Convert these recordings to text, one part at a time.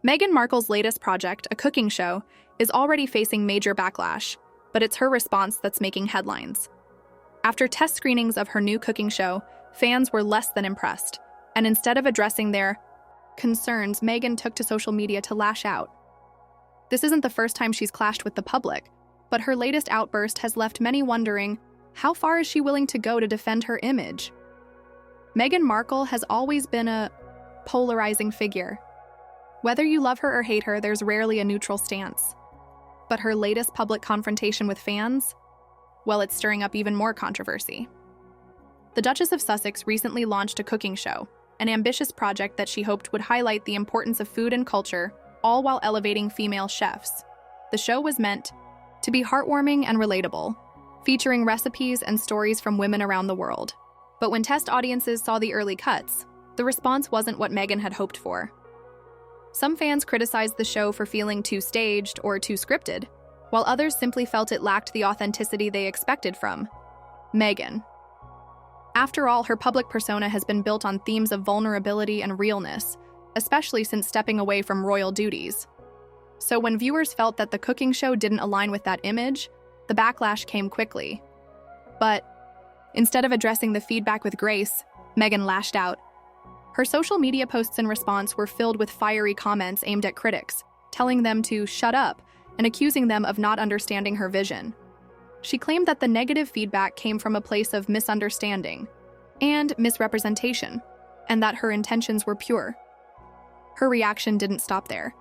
Meghan Markle's latest project, a cooking show, is already facing major backlash, but it's her response that's making headlines. After test screenings of her new cooking show, fans were less than impressed, and instead of addressing their concerns, Meghan took to social media to lash out. This isn't the first time she's clashed with the public, but her latest outburst has left many wondering, how far is she willing to go to defend her image? Meghan Markle has always been a polarizing figure. Whether you love her or hate her, there's rarely a neutral stance. But her latest public confrontation with fans? Well, it's stirring up even more controversy. The Duchess of Sussex recently launched a cooking show, an ambitious project that she hoped would highlight the importance of food and culture, all while elevating female chefs. The show was meant to be heartwarming and relatable, featuring recipes and stories from women around the world. But when test audiences saw the early cuts, the response wasn't what Meghan had hoped for. Some fans criticized the show for feeling too staged or too scripted, while others simply felt it lacked the authenticity they expected from Meghan. After all, her public persona has been built on themes of vulnerability and realness, especially since stepping away from royal duties. So when viewers felt that the cooking show didn't align with that image, the backlash came quickly. But instead of addressing the feedback with grace, Meghan lashed out. Her social media posts in response were filled with fiery comments aimed at critics, telling them to shut up and accusing them of not understanding her vision. She claimed that the negative feedback came from a place of misunderstanding and misrepresentation, and that her intentions were pure. Her reaction didn't stop there.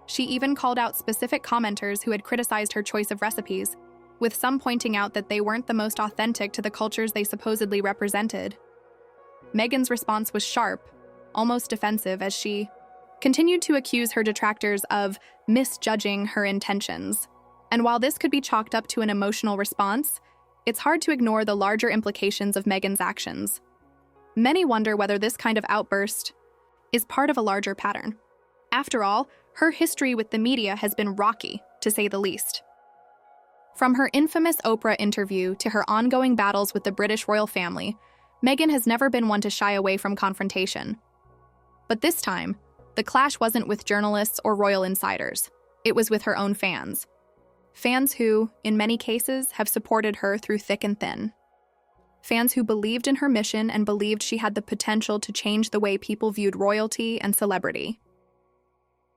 She even called out specific commenters who had criticized her choice of recipes, with some pointing out that they weren't the most authentic to the cultures they supposedly represented. Meghan's response was sharp, almost defensive, as she continued to accuse her detractors of misjudging her intentions. And while this could be chalked up to an emotional response, it's hard to ignore the larger implications of Meghan's actions. Many wonder whether this kind of outburst is part of a larger pattern. After all, her history with the media has been rocky, to say the least. From her infamous Oprah interview to her ongoing battles with the British royal family, Meghan has never been one to shy away from confrontation. But this time, the clash wasn't with journalists or royal insiders. It was with her own fans. Fans who, in many cases, have supported her through thick and thin. Fans who believed in her mission and believed she had the potential to change the way people viewed royalty and celebrity.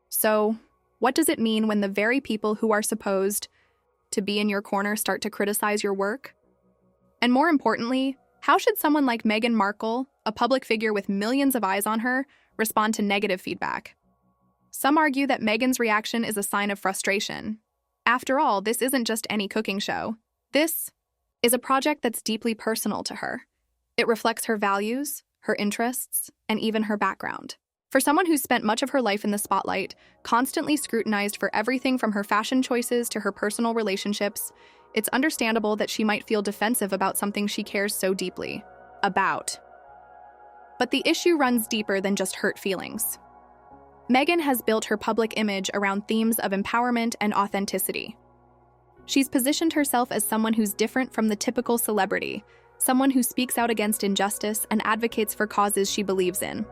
So, what does it mean when the very people who are supposed to be in your corner start to criticize your work? And more importantly, how should someone like Meghan Markle, a public figure with millions of eyes on her, respond to negative feedback? Some argue that Meghan's reaction is a sign of frustration. After all, this isn't just any cooking show. This is a project that's deeply personal to her. It reflects her values, her interests, and even her background. For someone who's spent much of her life in the spotlight, constantly scrutinized for everything from her fashion choices to her personal relationships, it's understandable that she might feel defensive about something she cares so deeply about. But the issue runs deeper than just hurt feelings. Meghan has built her public image around themes of empowerment and authenticity. She's positioned herself as someone who's different from the typical celebrity, someone who speaks out against injustice and advocates for causes she believes in.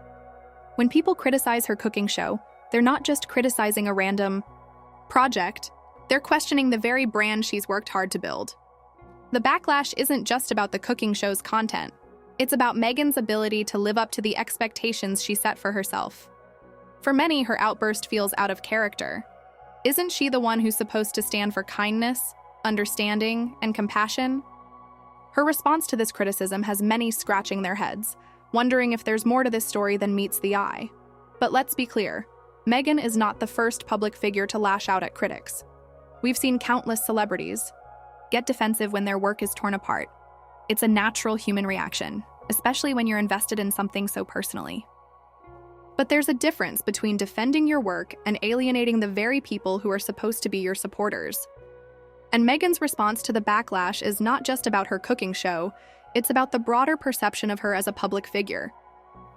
When people criticize her cooking show, they're not just criticizing a random project, they're questioning the very brand she's worked hard to build. The backlash isn't just about the cooking show's content. It's about Meghan's ability to live up to the expectations she set for herself. For many, her outburst feels out of character. Isn't she the one who's supposed to stand for kindness, understanding, and compassion? Her response to this criticism has many scratching their heads, wondering if there's more to this story than meets the eye. But let's be clear, Meghan is not the first public figure to lash out at critics. We've seen countless celebrities get defensive when their work is torn apart. It's a natural human reaction, especially when you're invested in something so personally. But there's a difference between defending your work and alienating the very people who are supposed to be your supporters. And Meghan's response to the backlash is not just about her cooking show, it's about the broader perception of her as a public figure.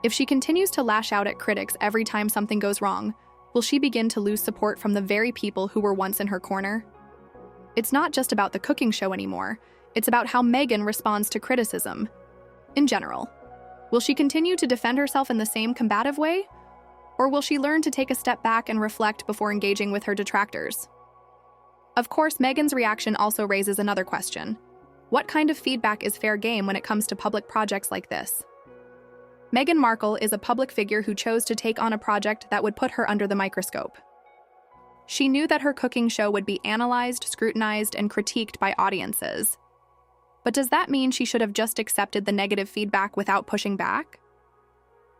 If she continues to lash out at critics every time something goes wrong, will she begin to lose support from the very people who were once in her corner? It's not just about the cooking show anymore, it's about how Meghan responds to criticism. In general, will she continue to defend herself in the same combative way? Or will she learn to take a step back and reflect before engaging with her detractors? Of course, Meghan's reaction also raises another question. What kind of feedback is fair game when it comes to public projects like this? Meghan Markle is a public figure who chose to take on a project that would put her under the microscope. She knew that her cooking show would be analyzed, scrutinized, and critiqued by audiences. But does that mean she should have just accepted the negative feedback without pushing back?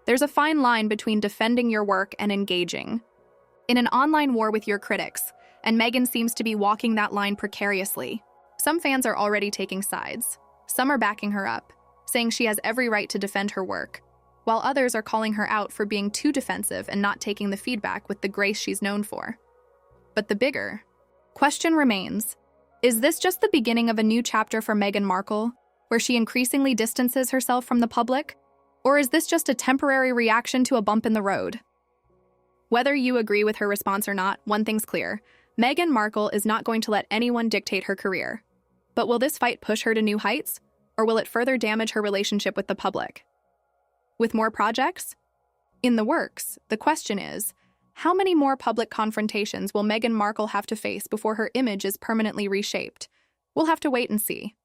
There's a fine line between defending your work and engaging. In an online war with your critics, and Meghan seems to be walking that line precariously. Some fans are already taking sides. Some are backing her up, saying she has every right to defend her work, while others are calling her out for being too defensive and not taking the feedback with the grace she's known for. But the bigger question remains, is this just the beginning of a new chapter for Meghan Markle, where she increasingly distances herself from the public? Or is this just a temporary reaction to a bump in the road? Whether you agree with her response or not, one thing's clear. Meghan Markle is not going to let anyone dictate her career. But will this fight push her to new heights, or will it further damage her relationship with the public? With more projects in the works, the question is, how many more public confrontations will Meghan Markle have to face before her image is permanently reshaped? We'll have to wait and see.